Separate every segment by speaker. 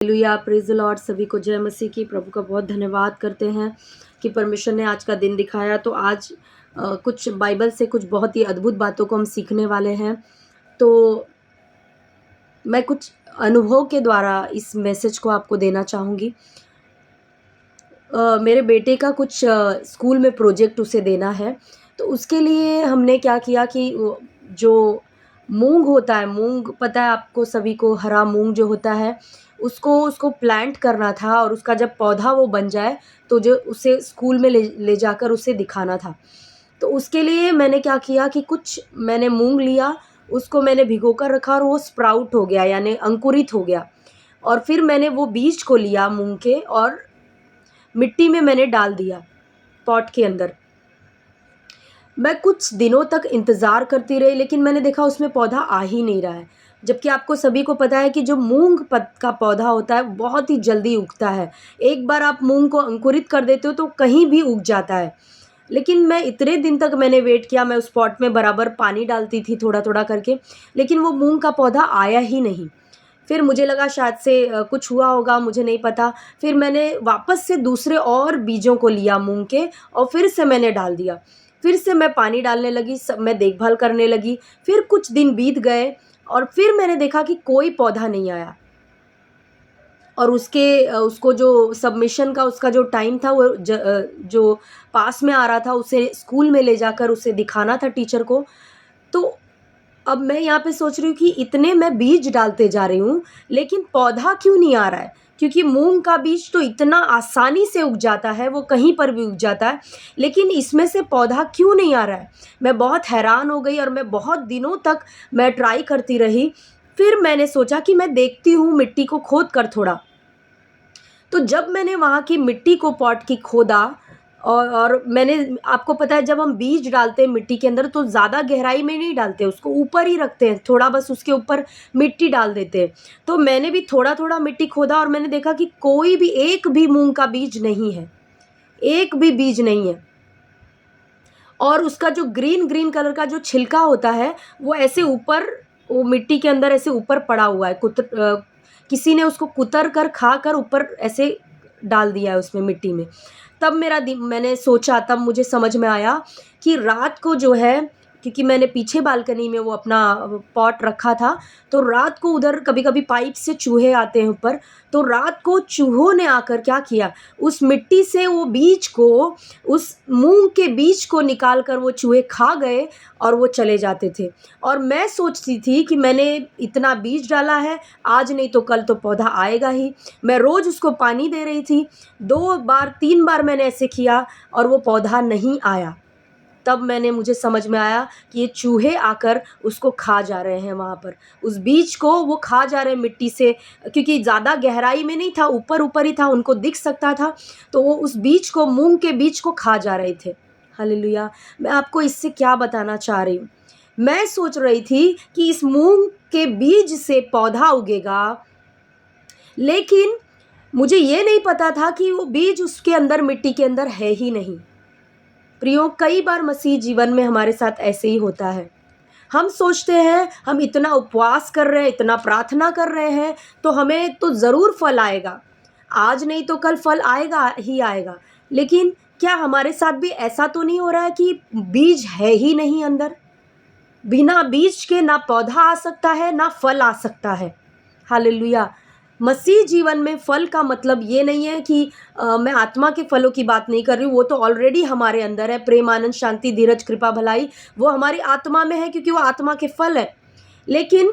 Speaker 1: Hallelujah, praise the Lord. सभी को जय मसीह की। प्रभु का बहुत धन्यवाद करते हैं कि परमेश्वर ने आज का दिन दिखाया। तो आज कुछ बाइबल से कुछ बहुत ही अद्भुत बातों को हम सीखने वाले हैं। तो मैं कुछ अनुभव के द्वारा इस मैसेज को आपको देना चाहूँगी। मेरे बेटे का कुछ स्कूल में प्रोजेक्ट उसे देना है। तो उसके लिए हमने क्या किया कि वो जो मूंग होता है, मूंग पता है आपको सभी को, हरा मूंग जो होता है, उसको उसको प्लांट करना था और उसका जब पौधा वो बन जाए तो जो उसे स्कूल में ले ले जाकर उसे दिखाना था। तो उसके लिए मैंने क्या किया कि कुछ मैंने मूंग लिया, उसको मैंने भिगो कर रखा और वो स्प्राउट हो गया, यानी अंकुरित हो गया। और फिर मैंने वो बीज को लिया मूंग के और मिट्टी में मैंने डाल दिया, पॉट के अंदर। मैं कुछ दिनों तक इंतज़ार करती रही, लेकिन मैंने देखा उसमें पौधा आ ही नहीं रहा है। जबकि आपको सभी को पता है कि जो मूँग पत का पौधा होता है बहुत ही जल्दी उगता है। एक बार आप मूँग को अंकुरित कर देते हो तो कहीं भी उग जाता है। लेकिन मैं इतने दिन तक मैंने वेट किया, मैं उस पॉट में बराबर पानी डालती थी थोड़ा-थोड़ा करके, लेकिन वो मूँग का पौधा आया ही नहीं। फिर मुझे लगा शायद से कुछ हुआ होगा, मुझे नहीं पता। फिर मैंने वापस से दूसरे और बीजों को लिया मूँग के और फिर से मैंने डाल दिया। फिर से मैं पानी डालने लगी, सब मैं देखभाल करने लगी। फिर कुछ दिन बीत गए और फिर मैंने देखा कि कोई पौधा नहीं आया। और उसको जो सबमिशन का उसका जो टाइम था वो जो पास में आ रहा था, उसे स्कूल में ले जाकर उसे दिखाना था टीचर को। तो अब मैं यहाँ पे सोच रही हूँ कि इतने मैं बीज डालते जा रही हूँ, लेकिन पौधा क्यों नहीं आ रहा है? क्योंकि मूँग का बीज तो इतना आसानी से उग जाता है, वो कहीं पर भी उग जाता है, लेकिन इसमें से पौधा क्यों नहीं आ रहा है? मैं बहुत हैरान हो गई और मैं बहुत दिनों तक मैं ट्राई करती रही। फिर मैंने सोचा कि मैं देखती हूँ मिट्टी को खोद कर थोड़ा। तो जब मैंने वहाँ की मिट्टी को पॉट की खोदा और मैंने, आपको पता है जब हम बीज डालते हैं मिट्टी के अंदर तो ज़्यादा गहराई में नहीं डालते, उसको ऊपर ही रखते हैं, थोड़ा बस उसके ऊपर मिट्टी डाल देते हैं। तो मैंने भी थोड़ा-थोड़ा मिट्टी खोदा और मैंने देखा कि कोई भी एक भी मूँग का बीज नहीं है, एक भी बीज नहीं है। और उसका जो ग्रीन कलर का जो छिलका होता है, वो ऐसे ऊपर, वो मिट्टी के अंदर ऐसे ऊपर पड़ा हुआ है। किसी ने उसको कुतर कर खाकर ऊपर ऐसे डाल दिया है उसमें मिट्टी में। तब मैंने सोचा, तब मुझे समझ में आया कि रात को जो है, क्योंकि मैंने पीछे बालकनी में वो अपना पॉट रखा था, तो रात को उधर कभी-कभी पाइप से चूहे आते हैं ऊपर, तो रात को चूहों ने आकर क्या किया, उस मिट्टी से वो बीज को, उस मूँग के बीज को निकाल कर वो चूहे खा गए और वो चले जाते थे। और मैं सोचती थी कि मैंने इतना बीज डाला है, आज नहीं तो कल तो पौधा आएगा ही। मैं रोज़ उसको पानी दे रही थी, 2 बार 3 बार मैंने ऐसे किया और वो पौधा नहीं आया। तब मुझे समझ में आया कि ये चूहे आकर उसको खा जा रहे हैं वहाँ पर। उस बीज को वो खा जा रहे हैं मिट्टी से, क्योंकि ज़्यादा गहराई में नहीं था, ऊपर-ऊपर ही था, उनको दिख सकता था, तो वो उस बीज को, मूँग के बीज को खा जा रहे थे। हालेलुया! मैं आपको इससे क्या बताना चाह रही हूँ? मैं सोच रही थी कि इस मूँग के बीज से पौधा उगेगा, लेकिन मुझे ये नहीं पता था कि वो बीज उसके अंदर, मिट्टी के अंदर है ही नहीं। प्रियो, कई बार मसीह जीवन में हमारे साथ ऐसे ही होता है। हम सोचते हैं हम इतना उपवास कर रहे हैं, इतना प्रार्थना कर रहे हैं, तो हमें तो ज़रूर फल आएगा। आज नहीं तो कल फल आएगा ही आएगा। लेकिन क्या हमारे साथ भी ऐसा तो नहीं हो रहा है कि बीज है ही नहीं अंदर? बिना बीज के ना पौधा आ सकता है, ना फल आ सकता है। हालेलुया! मसीह जीवन में फल का मतलब ये नहीं है कि मैं आत्मा के फलों की बात नहीं कर रही हूँ, वो तो ऑलरेडी हमारे अंदर है। प्रेम, आनंद, शांति, धीरज, कृपा, भलाई, वो हमारी आत्मा में है, क्योंकि वो आत्मा के फल हैं। लेकिन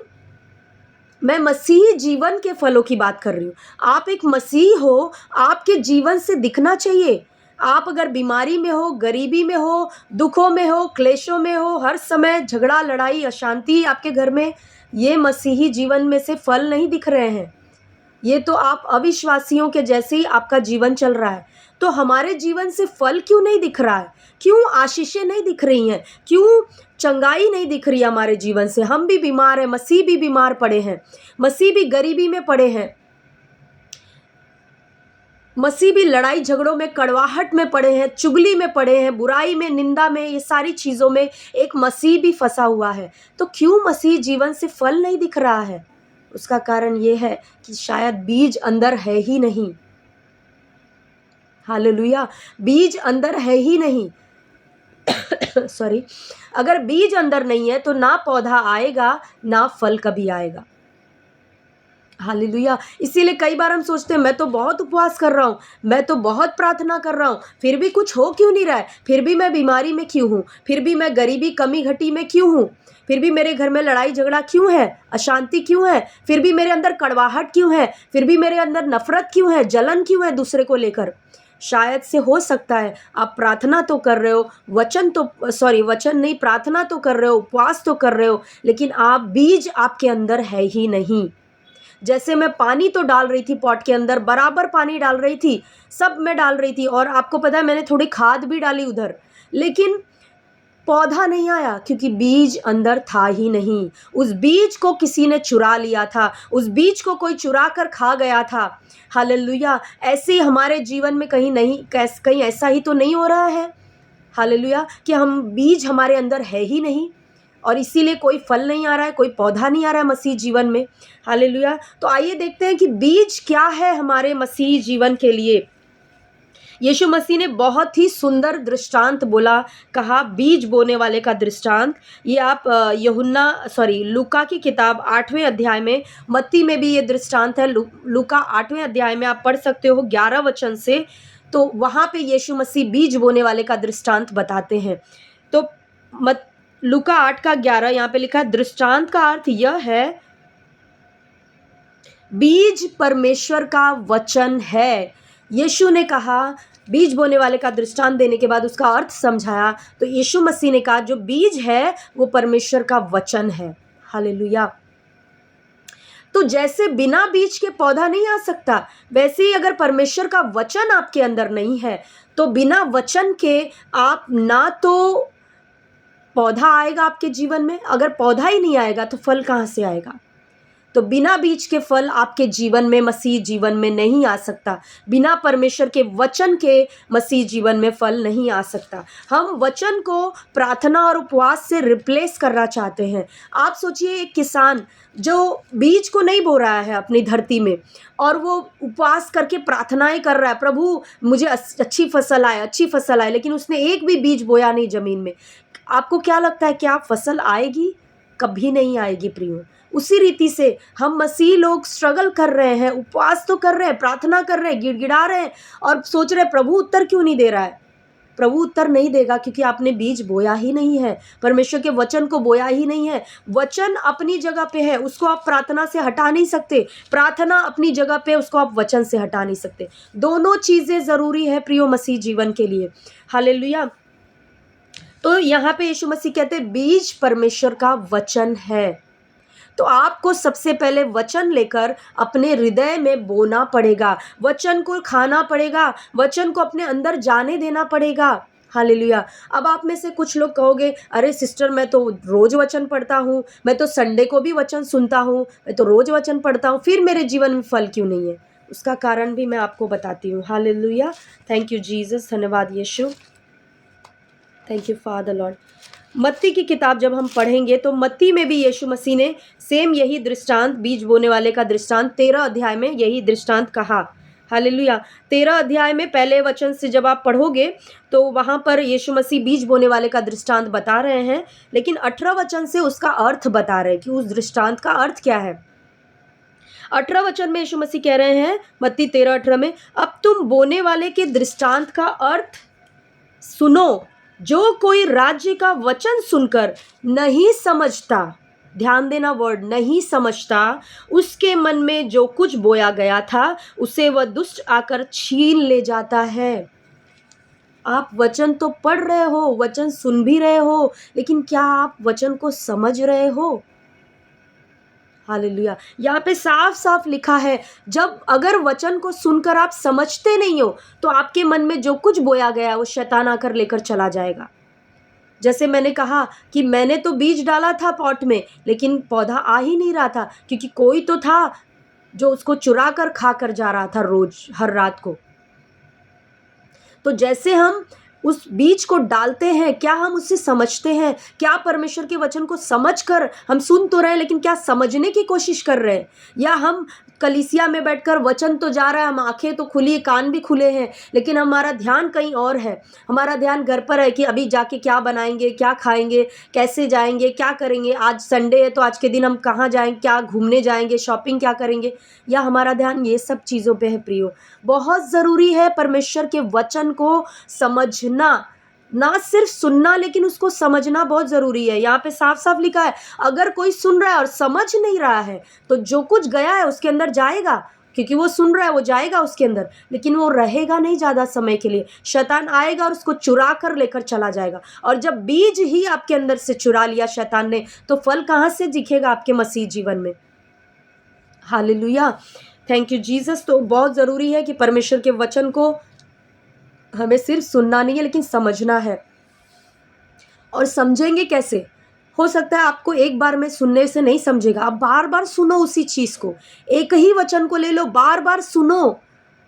Speaker 1: मैं मसीही जीवन के फलों की बात कर रही हूँ। आप एक मसीह हो, आपके जीवन से दिखना चाहिए। आप अगर बीमारी में हो, गरीबी में हो, दुखों में हो, क्लेशों में हो, हर समय झगड़ा, लड़ाई, अशांति आपके घर में, ये मसीही जीवन में से फल नहीं दिख रहे हैं। ये तो आप अविश्वासियों के जैसे ही आपका जीवन चल रहा है। तो हमारे जीवन से फल क्यों नहीं दिख रहा है? क्यों आशीषें नहीं दिख रही हैं? क्यों चंगाई नहीं दिख रही है हमारे जीवन से? हम भी बीमार हैं, मसीह भी बीमार पड़े हैं, मसीह भी गरीबी में पड़े हैं, मसीह भी लड़ाई झगड़ों में, कड़वाहट में पड़े हैं, चुगली में पड़े हैं, बुराई में, निंदा में, ये सारी चीज़ों में एक मसीह भी फंसा हुआ है। तो क्यों मसीह जीवन से फल नहीं दिख रहा है? उसका कारण ये है कि शायद बीज अंदर है ही नहीं। हालेलुया, बीज अंदर है ही नहीं। सॉरी, अगर बीज अंदर नहीं है तो ना पौधा आएगा, ना फल कभी आएगा। हालेलुया, इसीलिए कई बार हम सोचते हैं मैं तो बहुत उपवास कर रहा हूँ, मैं तो बहुत प्रार्थना कर रहा हूँ, फिर भी कुछ हो क्यों नहीं रहा है? फिर भी मैं बीमारी में क्यों हूँ? फिर भी मैं गरीबी कमी घटी में क्यों हूँ? फिर भी मेरे घर में लड़ाई झगड़ा क्यों है? अशांति क्यों है? फिर भी मेरे अंदर कड़वाहट क्यों है? फिर भी मेरे अंदर नफरत क्यों है? जलन क्यों है दूसरे को लेकर? शायद से हो सकता है आप प्रार्थना तो कर रहे हो, वचन नहीं, प्रार्थना तो कर रहे हो, उपवास तो कर रहे हो, लेकिन आप बीज आपके अंदर है ही नहीं। जैसे मैं पानी तो डाल रही थी पॉट के अंदर, बराबर पानी डाल रही थी, सब मैं डाल रही थी, और आपको पता है मैंने थोड़ी खाद भी डाली उधर, लेकिन पौधा नहीं आया क्योंकि बीज अंदर था ही नहीं। उस बीज को किसी ने चुरा लिया था, उस बीज को कोई चुरा कर खा गया था। हालेलुया, ऐसे ही हमारे जीवन में कहीं ऐसा ही तो नहीं हो रहा है, हालेलुया, कि हम बीज हमारे अंदर है ही नहीं और इसीलिए कोई फल नहीं आ रहा है, कोई पौधा नहीं आ रहा है मसीह जीवन में। हालेलुया, तो आइए देखते हैं कि बीज क्या है हमारे मसीह जीवन के लिए। यीशु मसीह ने बहुत ही सुंदर दृष्टांत बोला, कहा बीज बोने वाले का दृष्टांत। ये आप लूका की किताब 8वें अध्याय में, मत्ती में भी ये दृष्टांत है। लूका 8वें अध्याय में आप पढ़ सकते हो 11 वचन से, तो वहाँ पे यीशु मसीह बीज बोने वाले का दृष्टांत बताते हैं। तो लूका 8 का 11 यहाँ पे लिखा है, दृष्टांत का अर्थ यह है, बीज परमेश्वर का वचन है। यीशु ने कहा, बीज बोने वाले का दृष्टांत देने के बाद उसका अर्थ समझाया, तो यीशु मसीह ने कहा जो बीज है वो परमेश्वर का वचन है। हालेलुया। तो जैसे बिना बीज के पौधा नहीं आ सकता, वैसे ही अगर परमेश्वर का वचन आपके अंदर नहीं है तो बिना वचन के आप ना तो पौधा आएगा आपके जीवन में, अगर पौधा ही नहीं आएगा तो फल कहाँ से आएगा? तो बिना बीज के फल आपके जीवन में, मसीह जीवन में नहीं आ सकता। बिना परमेश्वर के वचन के मसीह जीवन में फल नहीं आ सकता। हम वचन को प्रार्थना और उपवास से रिप्लेस करना चाहते हैं। आप सोचिए एक किसान जो बीज को नहीं बो रहा है अपनी धरती में, और वो उपवास करके प्रार्थनाएं कर रहा है, प्रभु मुझे अच्छी फसल आए, लेकिन उसने एक भी बीज बोया नहीं जमीन में। आपको क्या लगता है, क्या फसल आएगी? कभी नहीं आएगी प्रियो। उसी रीति से हम मसीह लोग स्ट्रगल कर रहे हैं, उपवास तो कर रहे हैं, प्रार्थना कर रहे हैं, गिड़गिड़ा रहे हैं और सोच रहे हैं प्रभु उत्तर क्यों नहीं दे रहा है। प्रभु उत्तर नहीं देगा क्योंकि आपने बीज बोया ही नहीं है, परमेश्वर के वचन को बोया ही नहीं है। वचन अपनी जगह पे है, उसको आप प्रार्थना से हटा नहीं सकते, प्रार्थना अपनी जगह पे, उसको आप वचन से हटा नहीं सकते। दोनों चीजें जरूरी है प्रियो मसीह जीवन के लिए। हालेलुया। तो यहाँ पे यीशु मसीह कहते हैं बीज परमेश्वर का वचन है। तो आपको सबसे पहले वचन लेकर अपने हृदय में बोना पड़ेगा, वचन को खाना पड़ेगा, वचन को अपने अंदर जाने देना पड़ेगा। हालेलुया। अब आप में से कुछ लोग कहोगे, अरे सिस्टर मैं तो रोज वचन पढ़ता हूँ, मैं तो संडे को भी वचन सुनता हूँ, मैं तो रोज वचन पढ़ता हूँ, फिर मेरे जीवन में फल क्यों नहीं है? उसका कारण भी मैं आपको बताती हूँ। हालेलुया, थैंक यू जीसस, धन्यवाद यीशु, थैंक यू फादर लॉर्ड। मत्ती की किताब जब हम पढ़ेंगे तो मत्ती में भी यीशु मसीह ने सेम यही दृष्टांत, बीज बोने वाले का दृष्टांत 13 अध्याय में यही दृष्टांत कहा। हालेलुया। 13 अध्याय में पहले वचन से जब आप पढ़ोगे तो वहाँ पर यीशु मसीह बीज बोने वाले का दृष्टांत बता रहे हैं, लेकिन 18 वचन से उसका अर्थ बता रहे हैं कि उस दृष्टांत का अर्थ क्या है। 18 वचन में यीशु मसीह कह रहे हैं, मत्ती 13:18 में, अब तुम बोने वाले के दृष्टांत का अर्थ सुनो। जो कोई राज्य का वचन सुनकर नहीं समझता, ध्यान देना वर्ड, नहीं समझता, उसके मन में जो कुछ बोया गया था उसे वह दुष्ट आकर छीन ले जाता है। आप वचन तो पढ़ रहे हो, वचन सुन भी रहे हो, लेकिन क्या आप वचन को समझ रहे हो? हालेलुया। यहाँ पे साफ साफ लिखा है, जब अगर वचन को सुनकर आप समझते नहीं हो तो आपके मन में जो कुछ बोया गया वो शैतान आकर लेकर चला जाएगा। जैसे मैंने कहा कि मैंने तो बीज डाला था पॉट में, लेकिन पौधा आ ही नहीं रहा था क्योंकि कोई तो था जो उसको चुरा कर खा कर जा रहा था रोज, हर रात को। तो जैसे हम उस बीज को डालते हैं, क्या हम उसे समझते हैं? क्या परमेश्वर के वचन को समझकर हम सुन तो रहे हैं, लेकिन क्या समझने की कोशिश कर रहे हैं? या हम कलीसिया में बैठकर वचन तो जा रहा है, हम आंखें तो खुली, कान भी खुले हैं, लेकिन हमारा ध्यान कहीं और है। हमारा ध्यान घर पर है कि अभी जाके क्या बनाएंगे, क्या खाएंगे, कैसे जाएंगे, क्या करेंगे, आज संडे है तो आज के दिन हम कहाँ जाएंगे, क्या घूमने जाएंगे, शॉपिंग क्या करेंगे, या हमारा ध्यान ये सब चीज़ों पे है। प्रियो, बहुत ज़रूरी है परमेश्वर के वचन को समझना, ना सिर्फ सुनना, लेकिन उसको समझना बहुत ज़रूरी है। यहाँ पे साफ साफ लिखा है, अगर कोई सुन रहा है और समझ नहीं रहा है तो जो कुछ गया है उसके अंदर जाएगा, क्योंकि वो सुन रहा है, वो जाएगा उसके अंदर, लेकिन वो रहेगा नहीं ज़्यादा समय के लिए। शैतान आएगा और उसको चुरा कर लेकर चला जाएगा। और जब बीज ही आपके अंदर से चुरा लिया शैतान ने, तो फल कहाँ से दिखेगा आपके मसीह जीवन में? Hallelujah, thank you Jesus. तो बहुत ज़रूरी है कि परमेश्वर के वचन को हमें सिर्फ सुनना नहीं है, लेकिन समझना है। और समझेंगे कैसे? हो सकता है आपको एक बार में सुनने से नहीं समझेगा, आप बार बार सुनो उसी चीज़ को, एक ही वचन को ले लो, बार बार सुनो।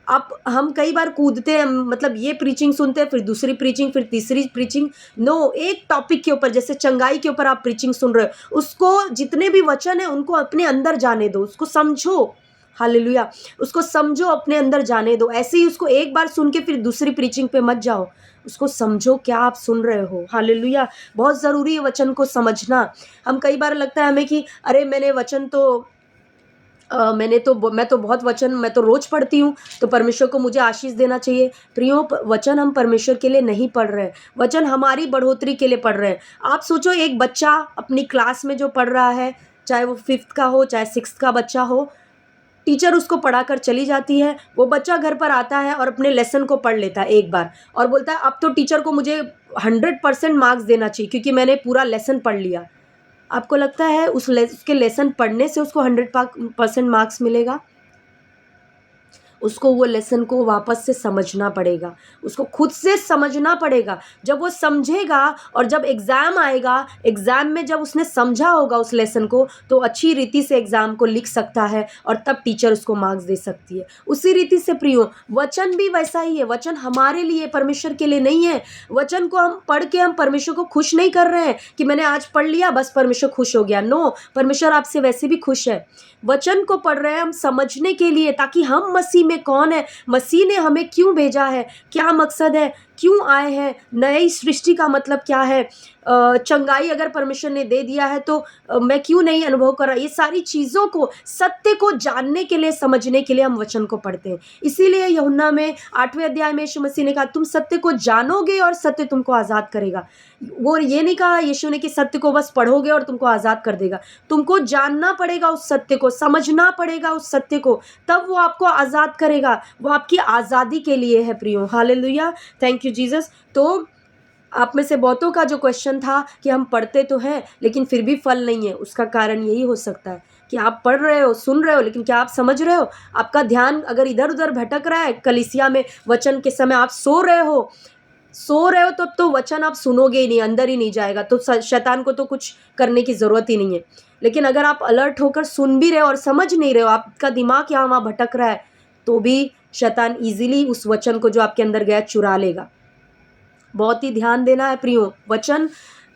Speaker 1: आप हम कई बार कूदते हैं, मतलब ये प्रीचिंग सुनते हैं, फिर दूसरी प्रीचिंग, फिर तीसरी प्रीचिंग। नो, एक टॉपिक के ऊपर, जैसे चंगाई के ऊपर आप प्रीचिंग सुन रहे हो, उसको जितने भी वचन है उनको अपने अंदर जाने दो, उसको समझो। हालेलुया, उसको समझो, अपने अंदर जाने दो। ऐसे ही उसको एक बार सुन के फिर दूसरी प्रीचिंग पे मत जाओ, उसको समझो क्या आप सुन रहे हो। हालेलुया, बहुत ज़रूरी है वचन को समझना। हम कई बार लगता है हमें कि अरे मैंने वचन तो मैं तो बहुत वचन मैं तो रोज़ पढ़ती हूँ, तो परमेश्वर को मुझे आशीष देना चाहिए। प्रियो, वचन हम परमेश्वर के लिए नहीं पढ़ रहे हैं, वचन हमारी बढ़ोतरी के लिए पढ़ रहे हैं। आप सोचो, एक बच्चा अपनी क्लास में जो पढ़ रहा है, चाहे वो 5th का हो, चाहे 6th का बच्चा हो, टीचर उसको पढ़ाकर चली जाती है, वो बच्चा घर पर आता है और अपने लेसन को पढ़ लेता है एक बार, और बोलता है अब तो टीचर को मुझे 100% मार्क्स देना चाहिए क्योंकि मैंने पूरा लेसन पढ़ लिया। आपको लगता है उसके लेसन पढ़ने से उसको 100% मार्क्स मिलेगा? उसको वो लेसन को वापस से समझना पड़ेगा, उसको खुद से समझना पड़ेगा। जब वो समझेगा और जब एग्ज़ाम आएगा, एग्ज़ाम में जब उसने समझा होगा उस लेसन को, तो अच्छी रीति से एग्ज़ाम को लिख सकता है और तब टीचर उसको मार्क्स दे सकती है। उसी रीति से प्रियो, वचन भी वैसा ही है। वचन हमारे लिए, परमेश्वर के लिए नहीं है। वचन को हम पढ़ के हम परमेश्वर को खुश नहीं कर रहे हैं कि मैंने आज पढ़ लिया बस परमेश्वर खुश हो गया। नो, परमेश्वर आपसे वैसे भी खुश है। वचन को पढ़ रहे हैं हम समझने के लिए, ताकि हम मसीह में कौन है, मसीह ने हमें क्यों भेजा है, क्या मकसद है, क्यों आए हैं, नई सृष्टि का मतलब क्या है, चंगाई अगर परमेश्वर ने दे दिया है तो मैं क्यों नहीं अनुभव कर रहा। ये सारी चीज़ों को, सत्य को जानने के लिए, समझने के लिए हम वचन को पढ़ते हैं। इसीलिए यूहन्ना में 8वें अध्याय में यीशु मसीह ने कहा, तुम सत्य को जानोगे और सत्य तुमको आज़ाद करेगा। वो ये नहीं कहा यीशु ने कि सत्य को बस पढ़ोगे और तुमको आज़ाद कर देगा। तुमको जानना पड़ेगा उस सत्य को, समझना पड़ेगा उस सत्य को, तब वो आपको आज़ाद करेगा। वो आपकी आज़ादी के लिए है प्रियो। Hallelujah, thank you Jesus. तो आप में से बहुतों का जो क्वेश्चन था कि हम पढ़ते तो हैं लेकिन फिर भी फल नहीं है, उसका कारण यही हो सकता है कि आप पढ़ रहे हो, सुन रहे हो, लेकिन क्या आप समझ रहे हो? आपका ध्यान अगर इधर उधर भटक रहा है, कलीसिया में वचन के समय आप सो रहे हो तब तो वचन आप सुनोगे ही नहीं, अंदर ही नहीं जाएगा, तो शैतान को तो कुछ करने की ज़रूरत ही नहीं है। लेकिन अगर आप अलर्ट होकर सुन भी रहे हो और समझ नहीं रहे हो, आपका दिमाग यहाँ वहाँ भटक रहा है, तो भी शैतान ईजिली उस वचन को जो आपके अंदर गया चुरा लेगा। बहुत ही ध्यान देना है प्रियो।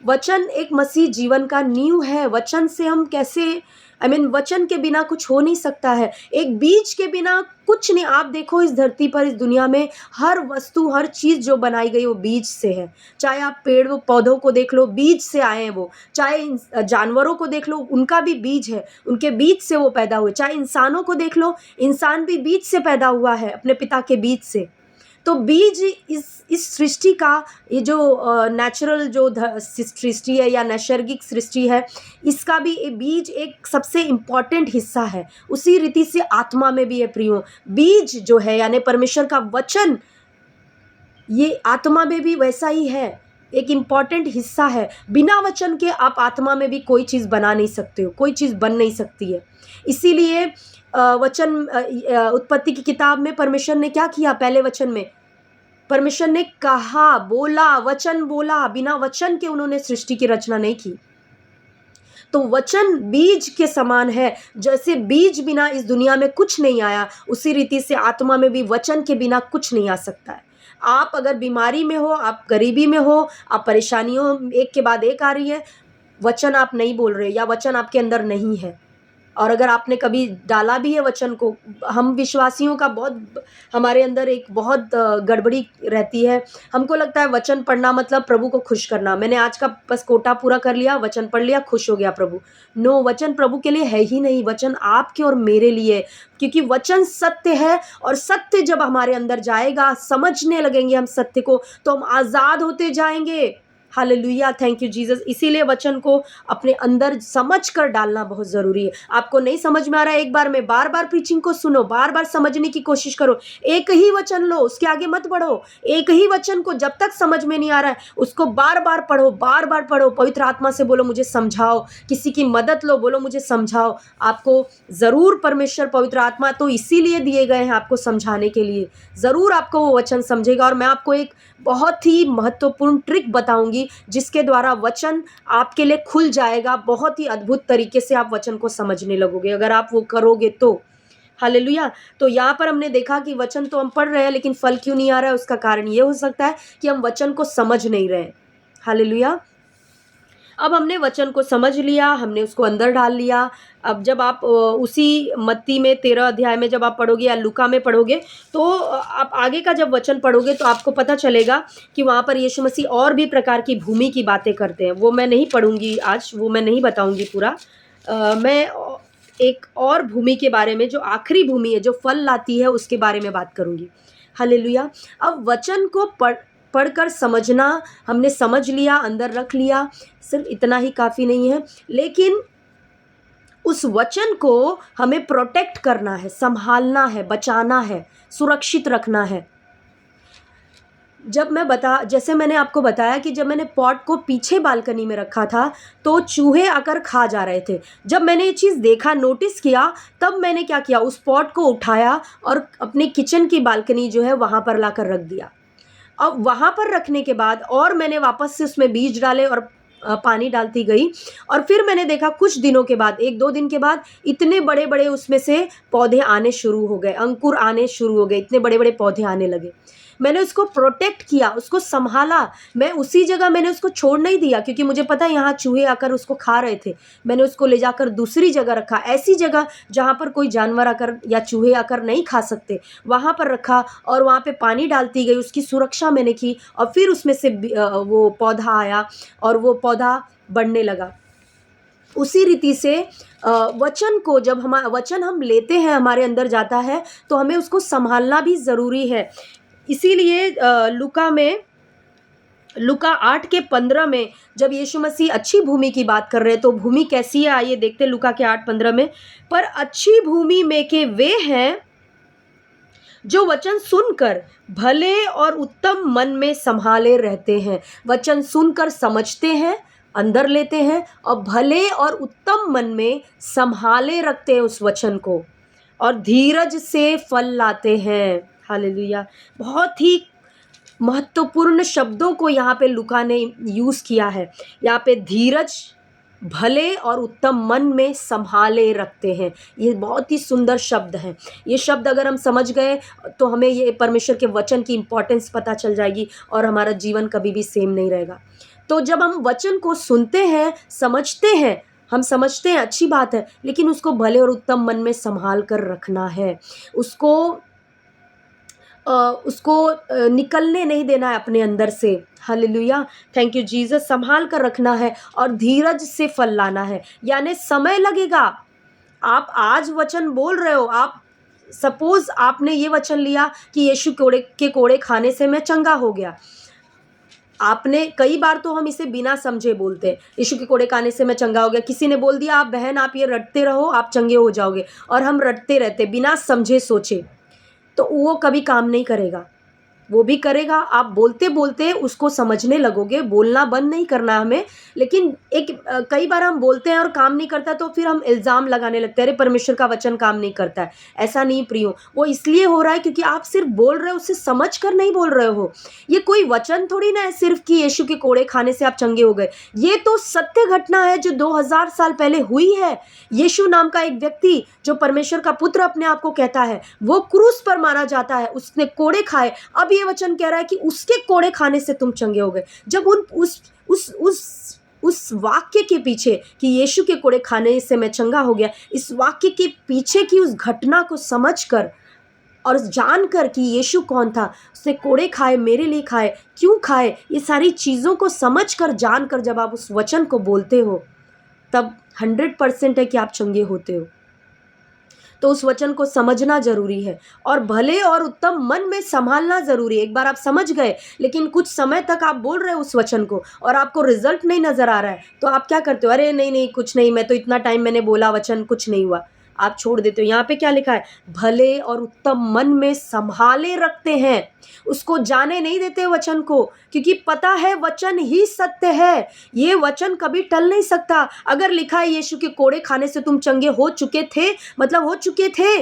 Speaker 1: वचन एक मसीह जीवन का नींव है। वचन से हम कैसे, वचन के बिना कुछ हो नहीं सकता है। एक बीज के बिना कुछ नहीं। आप देखो इस धरती पर, इस दुनिया में हर वस्तु, हर चीज़ जो बनाई गई वो बीज से है। चाहे आप पेड़ व पौधों को देख लो, बीज से आए हैं वो। चाहे जानवरों को देख लो, उनका भी बीज है, उनके बीज से वो पैदा हुए। चाहे इंसानों को देख लो, इंसान भी बीज से पैदा हुआ है, अपने पिता के बीज से। तो बीज इस सृष्टि का, ये जो नेचुरल जो सृष्टि है या नैसर्गिक सृष्टि है, इसका भी ये बीज एक सबसे इम्पॉर्टेंट हिस्सा है। उसी रीति से आत्मा में भी है प्रियो। बीज जो है यानी परमेश्वर का वचन, ये आत्मा में भी वैसा ही है, एक इम्पॉर्टेंट हिस्सा है। बिना वचन के आप आत्मा में भी कोई चीज़ बना नहीं सकते हो, कोई चीज़ बन नहीं सकती है। इसीलिए वचन, उत्पत्ति की किताब में परमेश्वर ने क्या किया? पहले वचन में परमेश्वर ने कहा, बोला, वचन बोला। बिना वचन के उन्होंने सृष्टि की रचना नहीं की। तो वचन बीज के समान है। जैसे बीज बिना इस दुनिया में कुछ नहीं आया, उसी रीति से आत्मा में भी वचन के बिना कुछ नहीं आ सकता है। आप अगर बीमारी में हो, आप गरीबी में हो, आप परेशानियों एक के बाद एक आ रही है, वचन आप नहीं बोल रहे या वचन आपके अंदर नहीं है। और अगर आपने कभी डाला भी है वचन को, हम विश्वासियों का बहुत हमारे अंदर एक बहुत गड़बड़ी रहती है। हमको लगता है वचन पढ़ना मतलब प्रभु को खुश करना। मैंने आज का बस कोटा पूरा कर लिया, वचन पढ़ लिया, खुश हो गया प्रभु। नो, वचन प्रभु के लिए है ही नहीं, वचन आपके और मेरे लिए है। क्योंकि वचन सत्य है और सत्य जब हमारे अंदर जाएगा, समझने लगेंगे हम सत्य को, तो हम आज़ाद होते जाएंगे। Hallelujah, thank you Jesus. इसीलिए वचन को अपने अंदर समझ कर डालना बहुत ज़रूरी है। आपको नहीं समझ में आ रहा है, एक बार में बार बार प्रीचिंग को सुनो, बार बार समझने की कोशिश करो। एक ही वचन लो, उसके आगे मत बढ़ो। एक ही वचन को जब तक समझ में नहीं आ रहा है, उसको बार बार पढ़ो, बार बार पढ़ो। पवित्र आत्मा से बोलो मुझे समझाओ, किसी की मदद लो, बोलो मुझे समझाओ। आपको ज़रूर परमेश्वर पवित्र आत्मा तो इसीलिए दिए गए हैं आपको समझाने के लिए। ज़रूर आपको वो वचन समझेगा। और मैं आपको एक बहुत ही महत्वपूर्ण ट्रिक बताऊंगी जिसके द्वारा वचन आपके लिए खुल जाएगा। बहुत ही अद्भुत तरीके से आप वचन को समझने लगोगे अगर आप वो करोगे तो। हालेलुया। तो यहाँ पर हमने देखा कि वचन तो हम पढ़ रहे हैं लेकिन फल क्यों नहीं आ रहा है, उसका कारण ये हो सकता है कि हम वचन को समझ नहीं रहे। हालेलुया। अब हमने वचन को समझ लिया, हमने उसको अंदर डाल लिया। अब जब आप उसी मत्ती में 13 अध्याय में जब आप पढ़ोगे या लूका में पढ़ोगे, तो आप आगे का जब वचन पढ़ोगे तो आपको पता चलेगा कि वहाँ पर यीशु मसीह और भी प्रकार की भूमि की बातें करते हैं। वो मैं नहीं पढ़ूंगी आज, वो मैं नहीं बताऊंगी पूरा। मैं एक और भूमि के बारे में, जो आखिरी भूमि है, जो फल लाती है, उसके बारे में बात करूंगी। हालेलुया। अब वचन को पढ़कर समझना हमने समझ लिया, अंदर रख लिया, सिर्फ इतना ही काफ़ी नहीं है, लेकिन उस वचन को हमें प्रोटेक्ट करना है, संभालना है, बचाना है, सुरक्षित रखना है। जैसे मैंने आपको बताया कि जब मैंने पॉट को पीछे बालकनी में रखा था तो चूहे आकर खा जा रहे थे। जब मैंने ये चीज़ देखा, नोटिस किया, तब मैंने क्या किया, उस पॉट को उठाया और अपने किचन की बालकनी जो है वहाँ पर लाकर रख दिया। अब वहाँ पर रखने के बाद और मैंने वापस से उसमें बीज डाले और पानी डालती गई। और फिर मैंने देखा कुछ दिनों के बाद, 1-2 दिन के बाद, इतने बड़े बड़े उसमें से पौधे आने शुरू हो गए, अंकुर आने शुरू हो गए, इतने बड़े बड़े पौधे आने लगे। मैंने उसको प्रोटेक्ट किया, उसको संभाला। मैं उसी जगह मैंने उसको छोड़ नहीं दिया क्योंकि मुझे पता है यहाँ चूहे आकर उसको खा रहे थे। मैंने उसको ले जाकर दूसरी जगह रखा, ऐसी जगह जहाँ पर कोई जानवर आकर या चूहे आकर नहीं खा सकते, वहाँ पर रखा और वहाँ पे पानी डालती गई, उसकी सुरक्षा मैंने की। और फिर उसमें से वो पौधा आया और वो पौधा बढ़ने लगा। उसी रीति से वचन को जब वचन हम लेते हैं, हमारे अंदर जाता है, तो हमें उसको संभालना भी ज़रूरी है। इसीलिए लूका 8:15 में जब यीशु मसीह अच्छी भूमि की बात कर रहे हैं, तो भूमि कैसी है आइए देखते हैं लूका के 8:15 में। पर अच्छी भूमि में के वे हैं जो वचन सुनकर भले और उत्तम मन में संभाले रहते हैं। वचन सुनकर समझते हैं, अंदर लेते हैं और भले और उत्तम मन में संभाले रखते हैं उस वचन को और धीरज से फल लाते हैं। हालेलुया। बहुत ही महत्वपूर्ण शब्दों को यहाँ पे लूका ने यूज़ किया है। यहाँ पे धीरज, भले और उत्तम मन में संभाले रखते हैं, ये बहुत ही सुंदर शब्द हैं। ये शब्द अगर हम समझ गए तो हमें ये परमेश्वर के वचन की इम्पोर्टेंस पता चल जाएगी और हमारा जीवन कभी भी सेम नहीं रहेगा। तो जब हम वचन को सुनते हैं, समझते हैं, हम समझते हैं अच्छी बात है, लेकिन उसको भले और उत्तम मन में संभाल कर रखना है। उसको निकलने नहीं देना है अपने अंदर से। Hallelujah, thank you Jesus. संभाल कर रखना है और धीरज से फल लाना है, यानी समय लगेगा। आप आज वचन बोल रहे हो, आप सपोज आपने ये वचन लिया कि यीशु के कोड़े खाने से मैं चंगा हो गया। आपने कई बार तो हम इसे बिना समझे बोलते हैं, यीशु के कोड़े खाने से मैं चंगा हो गया। किसी ने बोल दिया आप बहन आप ये रटते रहो आप चंगे हो जाओगे, और हम रटते रहते बिना समझे सोचे, तो वो कभी काम नहीं करेगा। वो भी करेगा, आप बोलते बोलते उसको समझने लगोगे। बोलना बंद नहीं करना हमें, लेकिन कई बार हम बोलते हैं और काम नहीं करता तो फिर हम इल्ज़ाम लगाने लगते हैं, अरे परमेश्वर का वचन काम नहीं करता है। ऐसा नहीं प्रियो, वो इसलिए हो रहा है क्योंकि आप सिर्फ बोल रहे हो, उससे समझ कर नहीं बोल रहे हो। ये कोई वचन थोड़ी ना है सिर्फ कि यीशु के कोड़े खाने से आप चंगे हो गए। ये तो सत्य घटना है जो 2000 साल पहले हुई है। यीशु नाम का एक व्यक्ति जो परमेश्वर का पुत्र अपने आप को कहता है, वो क्रूस पर मारा जाता है, उसने कोड़े खाए। अब ये ये वचन कह रहा है कि उसके कोड़े खाने से तुम चंगे हो गए। जब उस वाक्य के पीछे कि यीशु के कोड़े खाने से मैं चंगा हो गया, इस वाक्य के पीछे की उस घटना को समझकर और जानकर कि यीशु कौन था, उसने कोड़े खाए, मेरे लिए खाए, क्यों खाए, ये सारी चीज़ों को समझकर जानकर जब आप उस वचन को बोलते हो, तब 100% है कि आप चंगे होते हो। तो उस वचन को समझना जरूरी है और भले और उत्तम मन में संभालना जरूरी है। एक बार आप समझ गए, लेकिन कुछ समय तक आप बोल रहे हो उस वचन को और आपको रिजल्ट नहीं नजर आ रहा है, तो आप क्या करते हो? अरे नहीं नहीं, कुछ नहीं, मैं तो इतना टाइम मैंने बोला वचन, कुछ नहीं हुआ, आप छोड़ देते हो। यहाँ पे क्या लिखा है? भले और उत्तम मन में संभाले रखते हैं, उसको जाने नहीं देते वचन को, क्योंकि पता है वचन ही सत्य है, ये वचन कभी टल नहीं सकता। अगर लिखा है यीशु के कोड़े खाने से तुम चंगे हो चुके थे, मतलब हो चुके थे,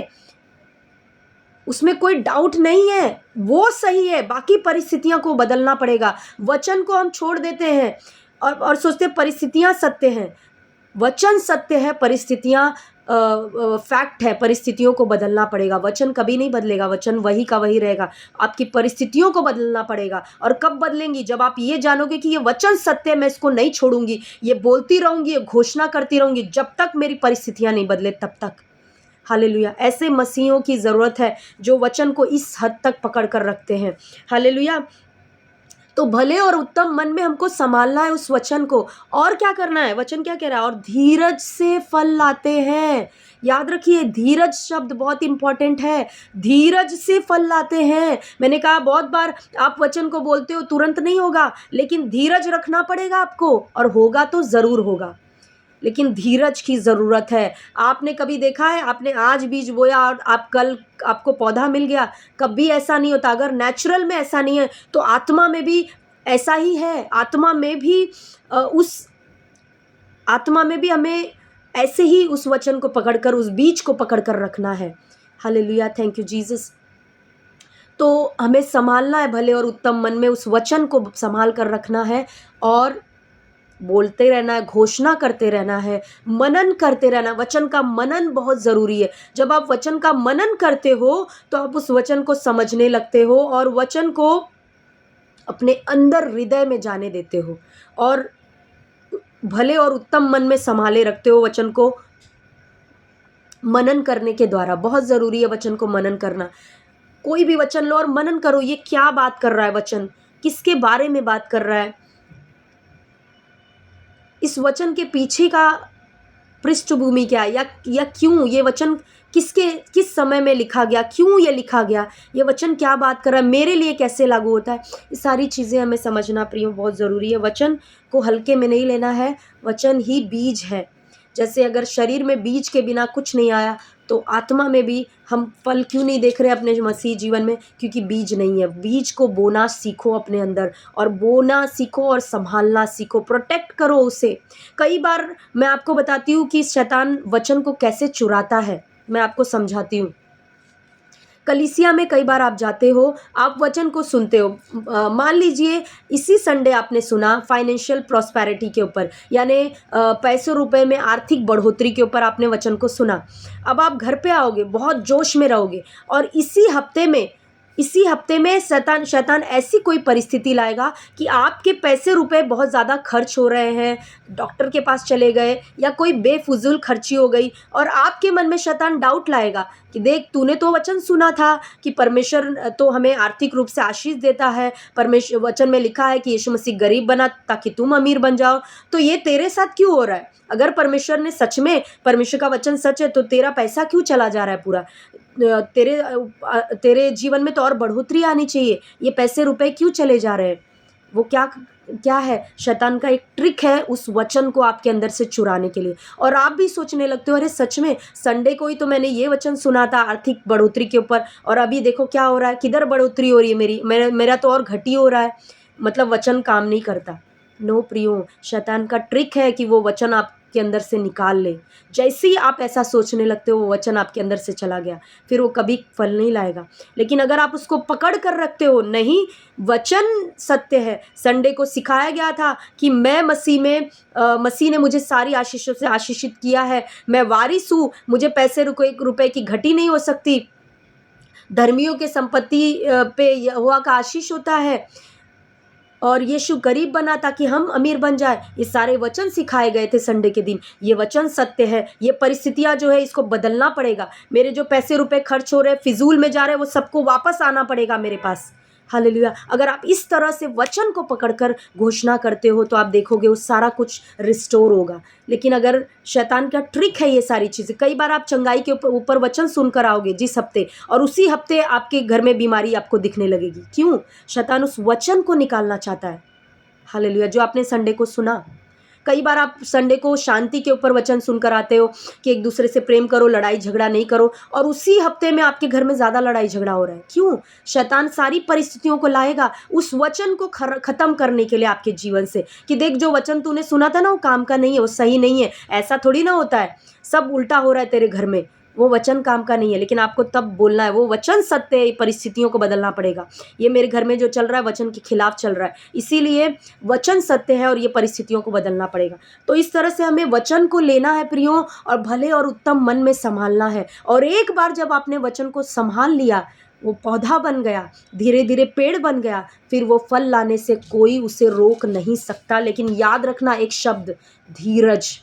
Speaker 1: उसमें कोई डाउट नहीं है, वो सही है। बाकी परिस्थितियों को बदलना पड़ेगा। वचन को हम छोड़ देते हैं और सोचते परिस्थितियां सत्य हैं। वचन सत्य है, परिस्थितियां फैक्ट है, परिस्थितियों को बदलना पड़ेगा। वचन कभी नहीं बदलेगा, वचन वही का वही रहेगा। आपकी परिस्थितियों को बदलना पड़ेगा। और कब बदलेंगी? जब आप ये जानोगे कि ये वचन सत्य है, मैं इसको नहीं छोड़ूंगी, ये बोलती रहूंगी, ये घोषणा करती रहूंगी जब तक मेरी परिस्थितियां नहीं बदले, तब तक। हालेलुया। ऐसे मसीहों की ज़रूरत है जो वचन को इस हद तक पकड़ कर रखते हैं। हालेलुया। तो भले और उत्तम मन में हमको संभालना है उस वचन को। और क्या करना है? वचन क्या कह रहा है? और धीरज से फल लाते हैं। याद रखिए, धीरज शब्द बहुत इंपॉर्टेंट है। धीरज से फल लाते हैं। मैंने कहा बहुत बार, आप वचन को बोलते हो, तुरंत नहीं होगा, लेकिन धीरज रखना पड़ेगा आपको, और होगा तो ज़रूर होगा, लेकिन धीरज की ज़रूरत है। आपने कभी देखा है, आपने आज बीज बोया और आप कल आपको पौधा मिल गया? कभी ऐसा नहीं होता। अगर नेचुरल में ऐसा नहीं है, तो आत्मा में भी ऐसा ही है। आत्मा में भी हमें ऐसे ही उस वचन को पकड़कर, उस बीज को पकड़कर रखना है। Hallelujah, thank you Jesus. तो हमें संभालना है, भले और उत्तम मन में उस वचन को संभाल कर रखना है और बोलते रहना है, घोषणा करते रहना है, मनन करते रहना। वचन का मनन बहुत ज़रूरी है। जब आप वचन का मनन करते हो तो आप उस वचन को समझने लगते हो और वचन को अपने अंदर हृदय में जाने देते हो और भले और उत्तम मन में संभाले रखते हो वचन को मनन करने के द्वारा। बहुत ज़रूरी है वचन को मनन करना। कोई भी वचन लो और मनन करो, ये क्या बात कर रहा है वचन, किसके बारे में बात कर रहा है, इस वचन के पीछे का पृष्ठभूमि क्या है, या क्यों ये वचन किस समय में लिखा गया, क्यों ये लिखा गया, ये वचन क्या बात कर रहा है, मेरे लिए कैसे लागू होता है। ये सारी चीज़ें हमें समझना प्रियो बहुत ज़रूरी है। वचन को हल्के में नहीं लेना है। वचन ही बीज है। जैसे अगर शरीर में बीज के बिना कुछ नहीं आया, तो आत्मा में भी हम फल क्यों नहीं देख रहे अपने मसीह जीवन में? क्योंकि बीज नहीं है। बीज को बोना सीखो अपने अंदर, और बोना सीखो और संभालना सीखो, प्रोटेक्ट करो उसे। कई बार मैं आपको बताती हूँ कि शैतान वचन को कैसे चुराता है, मैं आपको समझाती हूँ। कलीसिया में कई बार आप जाते हो, आप वचन को सुनते हो। मान लीजिए इसी संडे आपने सुना फाइनेंशियल प्रॉस्पेरिटी के ऊपर, यानी पैसों रुपए में आर्थिक बढ़ोतरी के ऊपर आपने वचन को सुना। अब आप घर पे आओगे, बहुत जोश में रहोगे, और इसी हफ्ते में शैतान ऐसी कोई परिस्थिति लाएगा कि आपके पैसे रुपए बहुत ज़्यादा खर्च हो रहे हैं, डॉक्टर के पास चले गए या कोई बेफुजूल खर्ची हो गई, और आपके मन में शैतान डाउट लाएगा कि देख, तूने तो वचन सुना था कि परमेश्वर तो हमें आर्थिक रूप से आशीष देता है, परमेश्वर वचन में लिखा है कि यीशु मसीह गरीब बना ताकि तुम अमीर बन जाओ, तो ये तेरे साथ क्यों हो रहा है? अगर परमेश्वर ने सच में, परमेश्वर का वचन सच है, तो तेरा पैसा क्यों चला जा रहा है पूरा? तेरे जीवन में तो और बढ़ोतरी आनी चाहिए, ये पैसे रुपए क्यों चले जा रहे हैं? वो क्या है? शैतान का एक ट्रिक है उस वचन को आपके अंदर से चुराने के लिए। और आप भी सोचने लगते हो, अरे सच में संडे को ही तो मैंने ये वचन सुना था आर्थिक बढ़ोतरी के ऊपर, और अभी देखो क्या हो रहा है, किधर बढ़ोतरी हो रही है मेरा तो और घटी हो रहा है। मतलब वचन काम नहीं करता। नो प्रियो, शैतान का ट्रिक है कि वो वचन आपके अंदर से निकाल ले। जैसे ही आप ऐसा सोचने लगते हो, वो वचन आपके अंदर से चला गया, फिर वो कभी फल नहीं लाएगा। लेकिन अगर आप उसको पकड़ कर रखते हो, नहीं वचन सत्य है, संडे को सिखाया गया था कि मैं मसीह ने मुझे सारी आशीषों से आशीषित किया है, मैं वारिस हूँ, मुझे पैसे रुपए की घटी नहीं हो सकती, धर्मियों के संपत्ति पे यहोवा का आशीष होता है और यीशु गरीब बना ताकि हम अमीर बन जाए। ये सारे वचन सिखाए गए थे संडे के दिन। ये वचन सत्य है। ये परिस्थितियाँ जो है इसको बदलना पड़ेगा। मेरे जो पैसे रुपए खर्च हो रहे हैं, फिजूल में जा रहे हैं, वो सबको वापस आना पड़ेगा मेरे पास। हालेलुया। अगर आप इस तरह से वचन को पकड़कर घोषणा करते हो तो आप देखोगे वो सारा कुछ रिस्टोर होगा। लेकिन अगर शैतान का ट्रिक है ये सारी चीज़ें, कई बार आप चंगाई के ऊपर वचन सुनकर आओगे जिस हफ्ते, और उसी हफ्ते आपके घर में बीमारी आपको दिखने लगेगी। क्यों? शैतान उस वचन को निकालना चाहता है। हालेलुया। जो आपने संडे को सुना, कई बार आप संडे को शांति के ऊपर वचन सुनकर आते हो कि एक दूसरे से प्रेम करो, लड़ाई झगड़ा नहीं करो, और उसी हफ्ते में आपके घर में ज़्यादा लड़ाई झगड़ा हो रहा है। क्यों? शैतान सारी परिस्थितियों को लाएगा उस वचन को ख़त्म करने के लिए आपके जीवन से, कि देख जो वचन तूने सुना था ना वो काम का नहीं है, वो सही नहीं है। ऐसा थोड़ी ना होता है, सब उल्टा हो रहा है तेरे घर में, वो वचन काम का नहीं है। लेकिन आपको तब बोलना है वो वचन सत्य है, परिस्थितियों को बदलना पड़ेगा। ये मेरे घर में जो चल रहा है वचन के खिलाफ चल रहा है, इसीलिए वचन सत्य है और ये परिस्थितियों को बदलना पड़ेगा। तो इस तरह से हमें वचन को लेना है प्रियो, और भले और उत्तम मन में संभालना है। और एक बार जब आपने वचन को संभाल लिया, वो पौधा बन गया, धीरे धीरे पेड़ बन गया, फिर वो फल लाने से कोई उसे रोक नहीं सकता। लेकिन याद रखना एक शब्द, धीरज।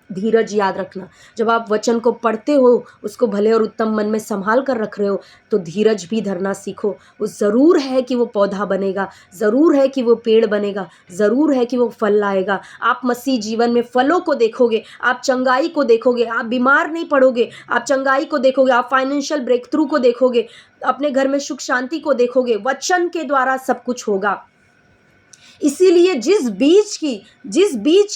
Speaker 1: धीरज याद रखना। जब आप वचन को पढ़ते हो, उसको भले और उत्तम मन में संभाल कर रख रहे हो, तो धीरज भी धरना सीखो। वो ज़रूर है कि वो पौधा बनेगा, ज़रूर है कि वो पेड़ बनेगा, ज़रूर है कि वो फल लाएगा। आप मसीह जीवन में फलों को देखोगे, आप चंगाई को देखोगे, आप बीमार नहीं पड़ोगे, आप चंगाई को देखोगे, आप फाइनेंशियल ब्रेक थ्रू को देखोगे, अपने घर में सुख शांति को देखोगे। वचन के द्वारा सब कुछ होगा। इसीलिए जिस बीज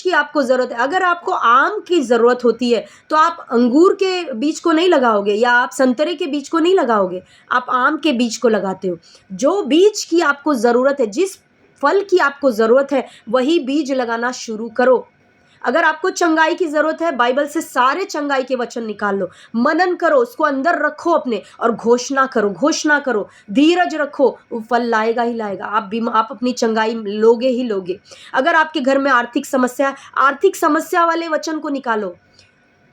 Speaker 1: की आपको ज़रूरत है, अगर आपको आम की ज़रूरत होती है तो आप अंगूर के बीज को नहीं लगाओगे, या आप संतरे के बीज को नहीं लगाओगे, आप आम के बीज को लगाते हो। जो बीज की आपको ज़रूरत है, जिस फल की आपको ज़रूरत है, वही बीज लगाना शुरू करो। अगर आपको चंगाई की ज़रूरत है, बाइबल से सारे चंगाई के वचन निकाल लो, मनन करो, उसको अंदर रखो अपने, और घोषणा करो, धीरज रखो, वो फल लाएगा ही लाएगा। आप अपनी चंगाई लोगे ही लोगे। अगर आपके घर में आर्थिक समस्या वाले वचन को निकालो,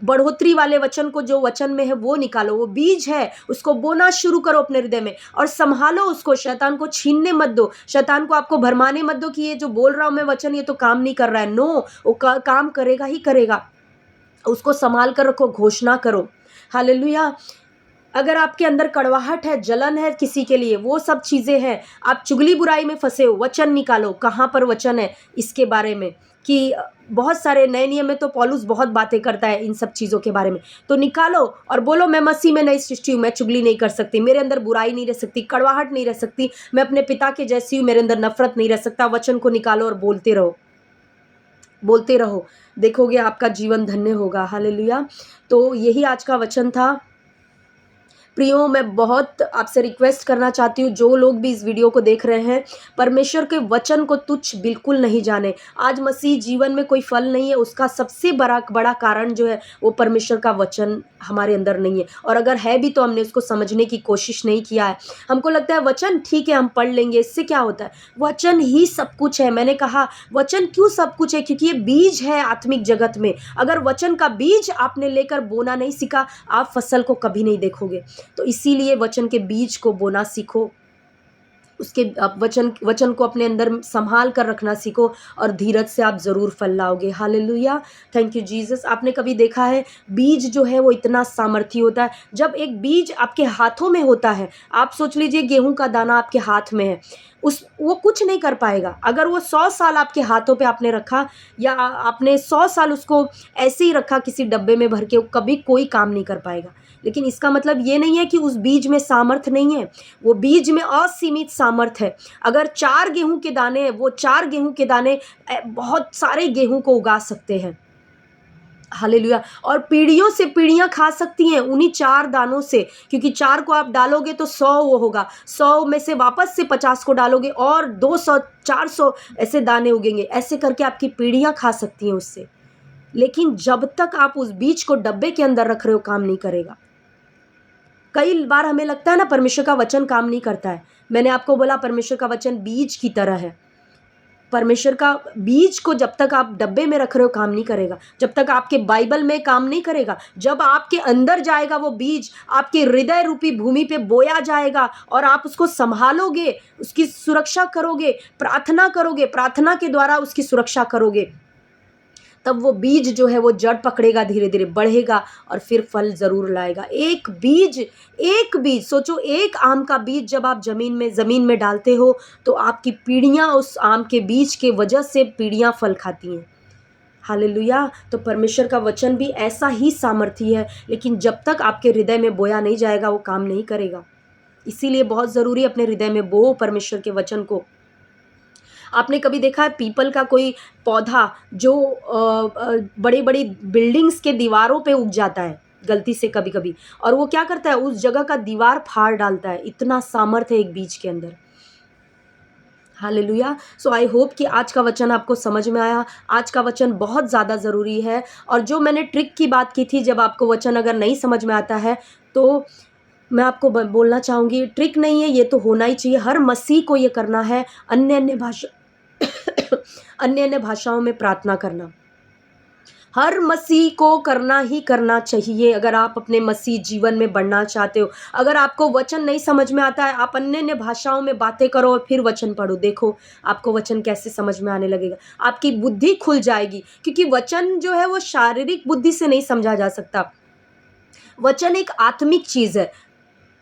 Speaker 1: बढ़ोतरी वाले वचन को, जो वचन में है वो निकालो। वो बीज है, उसको बोना शुरू करो अपने हृदय में, और संभालो उसको। शैतान को छीनने मत दो, शैतान को आपको भरमाने मत दो कि ये जो बोल रहा हूँ मैं वचन, ये तो काम नहीं कर रहा है। नो, वो काम करेगा ही करेगा। उसको संभाल कर रखो, घोषणा करो। हालेलुया। अगर आपके अंदर कड़वाहट है, जलन है किसी के लिए, वो सब चीज़ें हैं, आप चुगली बुराई में फंसे हो, वचन निकालो। कहाँ पर वचन है इसके बारे में? कि बहुत सारे नए नियम में तो पौलुस बहुत बातें करता है इन सब चीज़ों के बारे में। तो निकालो और बोलो, मैं मसीह में नई सृष्टि हूँ, मैं चुगली नहीं कर सकती, मेरे अंदर बुराई नहीं रह सकती, कड़वाहट नहीं रह सकती, मैं अपने पिता के जैसी हूँ, मेरे अंदर नफरत नहीं रह सकता। वचन को निकालो और बोलते रहो, देखोगे आपका जीवन धन्य होगा। हालेलुया। तो यही आज का वचन था। प्रियो, मैं बहुत आपसे रिक्वेस्ट करना चाहती हूँ, जो लोग भी इस वीडियो को देख रहे हैं, परमेश्वर के वचन को तुच्छ बिल्कुल नहीं जाने। आज मसीह जीवन में कोई फल नहीं है, उसका सबसे बड़ा कारण जो है वो परमेश्वर का वचन हमारे अंदर नहीं है। और अगर है भी तो हमने उसको समझने की कोशिश नहीं किया है। हमको लगता है वचन ठीक है, हम पढ़ लेंगे, इससे क्या होता है। वचन ही सब कुछ है। मैंने कहा वचन क्यों सब कुछ है, क्योंकि ये बीज है आत्मिक जगत में। अगर वचन का बीज आपने लेकर बोना नहीं सीखा, आप फसल को कभी नहीं देखोगे। तो इसीलिए वचन के बीज को बोना सीखो, उसके आप वचन को अपने अंदर संभाल कर रखना सीखो, और धीरज से आप ज़रूर फल लाओगे। हालेलुया। Thank you Jesus. आपने कभी देखा है बीज जो है वो इतना सामर्थी होता है। जब एक बीज आपके हाथों में होता है, आप सोच लीजिए गेहूं का दाना आपके हाथ में है, वो कुछ नहीं कर पाएगा। अगर वो 100 साल आपके हाथों पे आपने रखा, या आपने 100 साल उसको ऐसे ही रखा किसी डब्बे में भर के, वो कभी कोई काम नहीं कर पाएगा। लेकिन इसका मतलब ये नहीं है कि उस बीज में सामर्थ्य नहीं है। वो बीज में असीमित सामर्थ्य है। अगर 4 गेहूं के दाने हैं, वो 4 गेहूं के दाने बहुत सारे गेहूं को उगा सकते हैं। हालेलुया। और पीढ़ियों से पीढ़ियां खा सकती हैं उन्हीं 4 दानों से, क्योंकि 4 को आप डालोगे तो 100 वो होगा, 100 में से वापस से 50 को डालोगे और 200 400 ऐसे दाने उगेंगे। ऐसे करके आपकी पीढ़ियां खा सकती हैं उससे। लेकिन जब तक आप उस बीज को डब्बे के अंदर रख रहे हो, काम नहीं करेगा। कई बार हमें लगता है ना परमेश्वर का वचन काम नहीं करता है। मैंने आपको बोला परमेश्वर का वचन बीज की तरह है। परमेश्वर का बीज को जब तक आप डब्बे में रख रहे हो काम नहीं करेगा, जब तक आपके बाइबल में काम नहीं करेगा। जब आपके अंदर जाएगा वो बीज, आपके हृदय रूपी भूमि पे बोया जाएगा और आप उसको संभालोगे, उसकी सुरक्षा करोगे, प्रार्थना करोगे, प्रार्थना के द्वारा उसकी सुरक्षा करोगे, तब वो बीज जो है वो जड़ पकड़ेगा, धीरे धीरे बढ़ेगा और फिर फल ज़रूर लाएगा। एक बीज सोचो, एक आम का बीज जब आप ज़मीन में डालते हो तो आपकी पीढ़ियाँ उस आम के बीज के वजह से पीढ़ियाँ फल खाती हैं। हालेलुया। तो परमेश्वर का वचन भी ऐसा ही सामर्थी है, लेकिन जब तक आपके हृदय में बोया नहीं जाएगा वो काम नहीं करेगा। इसीलिए बहुत ज़रूरी है अपने हृदय में बो परमेश्वर के वचन को। आपने कभी देखा है पीपल का कोई पौधा जो बड़ी बड़ी बिल्डिंग्स के दीवारों पे उग जाता है गलती से कभी कभी, और वो क्या करता है, उस जगह का दीवार फाड़ डालता है। इतना सामर्थ्य है एक बीज के अंदर। हालेलुया। सो आई होप कि आज का वचन आपको समझ में आया। आज का वचन बहुत ज़्यादा ज़रूरी है। और जो मैंने ट्रिक की बात की थी, जब आपको वचन अगर नहीं समझ में आता है तो मैं आपको बोलना चाहूँगी, ट्रिक नहीं है, ये तो होना ही चाहिए। हर मसीह को ये करना है, अन्य अन्य भाषा अन्य अन्य भाषाओं में प्रार्थना करना हर मसीह को करना ही करना चाहिए। अगर आप अपने मसीह जीवन में बढ़ना चाहते हो, अगर आपको वचन नहीं समझ में आता है, आप अन्य अन्य भाषाओं में बातें करो और फिर वचन पढ़ो, देखो आपको वचन कैसे समझ में आने लगेगा। आपकी बुद्धि खुल जाएगी, क्योंकि वचन जो है वो शारीरिक बुद्धि से नहीं समझा जा सकता। वचन एक आत्मिक चीज़ है,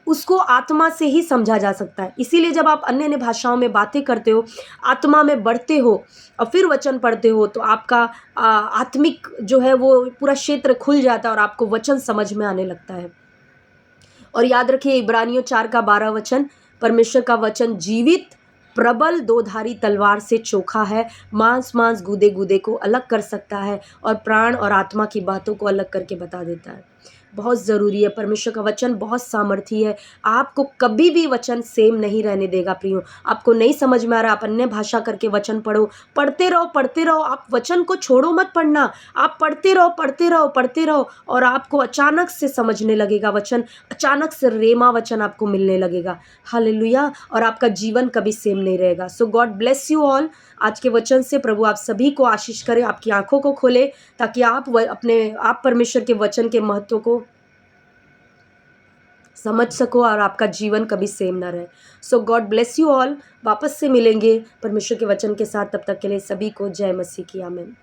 Speaker 1: उसको आत्मा से ही समझा जा सकता है। इसीलिए जब आप अन्य अन्य भाषाओं में बातें करते हो, आत्मा में बढ़ते हो और फिर वचन पढ़ते हो, तो आपका आत्मिक जो है वो पूरा क्षेत्र खुल जाता है और आपको वचन समझ में आने लगता है। और याद रखिए इब्रानियों 4:12 वचन, परमेश्वर का वचन जीवित प्रबल दोधारी तलवार से चोखा है, मांस गूदे गूदे को अलग कर सकता है और प्राण और आत्मा की बातों को अलग करके बता देता है। बहुत ज़रूरी है, परमेश्वर का वचन बहुत सामर्थी है। आपको कभी भी वचन सेम नहीं रहने देगा प्रियो। आपको नहीं समझ में आ रहा, आप अन्य भाषा करके वचन पढ़ो, पढ़ते रहो। आप वचन को छोड़ो मत पढ़ना, आप पढ़ते रहो और आपको अचानक से समझने लगेगा वचन, अचानक से रेमा वचन आपको मिलने लगेगा। हालेलुया। और आपका जीवन कभी सेम नहीं रहेगा। सो गॉड ब्लेस यू ऑल। आज के वचन से प्रभु आप सभी को आशीष करे, आपकी आंखों को खोले, ताकि आप परमेश्वर के वचन के महत्व को समझ सको और आपका जीवन कभी सेम ना रहे। सो गॉड ब्लेस यू ऑल। वापस से मिलेंगे परमेश्वर के वचन के साथ, तब तक के लिए सभी को जय मसीह की आमीन।